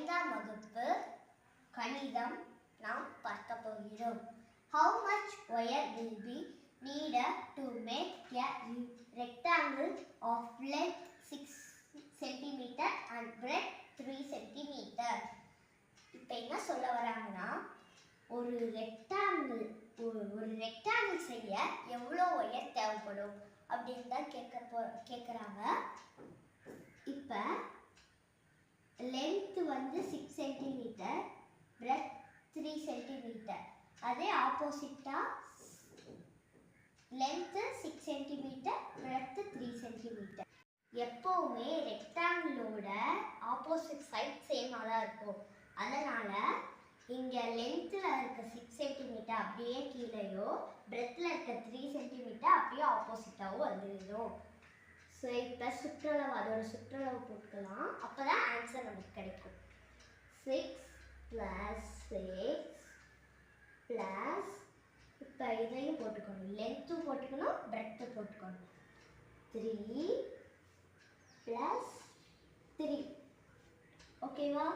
ஐந்தாம் வகுப்பு கணிதம் நாம் பார்க்க போகிறோம். How much wire will be needed to make a rectangle of length 6 cm and breadth 3 cm? இப்போ என்ன சொல்ல வராங்கன்னா, ஒரு ரெக்டாங்கிள் செய்ய எவ்வளோ ஒயர் தேவைப்படும் அப்படின்னு தான் கேட்குறாங்க. இப்போ லென்த் வந்து 6 சென்டிமீட்டர், பிரெத் 3 சென்டிமீட்டர். அதே ஆப்போசிட்டாக லென்த்து 6 சென்டிமீட்டர், பிரெத் 3 சென்டிமீட்டர். எப்போவுமே ரெக்டாங்கிளோட ஆப்போசிட் சைட் சேமாக தான் இருக்கும். அதனால் இங்கே லென்த்தில் இருக்க 6 சென்டிமீட்டர் அப்படியே கீழேயோ, பிரெத்தில் இருக்க 3 சென்டிமீட்டர் அப்படியே ஆப்போசிட்டாகவும் வந்துடும். ஸோ இப்போ சுற்றளவு, அதோட சுற்றளவு போட்டுக்கலாம். அப்போ தான் ஆன்சர் நமக்கு கிடைக்கும். 6 + 6 ப்ளஸ் இப்போ இதையும் போட்டுக்கணும், லென்த்தும் போட்டுக்கணும், பிரெத்தும் போட்டுக்கணும். 3 + 3. ஓகேவா?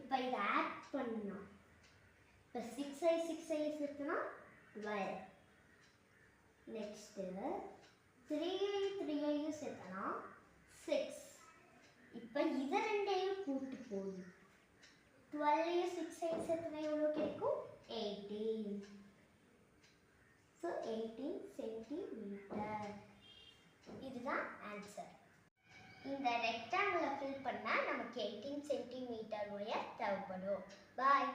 இப்போ இதை ஆட் பண்ணணும். இப்போ 6 சேர்த்துனா 12. நெக்ஸ்ட்டு 3 சேர்த்தனா 6. இப்போ இதை ரெண்டையும் கூட்டு போகும். 12 6 சேர்த்தனா எவ்வளோ கிடைக்கும்? 18. So 18 centimetre. இதுதான் ஆன்சர். இந்த ரெக்டாங்கிளை ஃபில் பண்ணால் நமக்கு 18 சென்டிமீட்டர் ஒயர் தேவைப்படும். பாய்.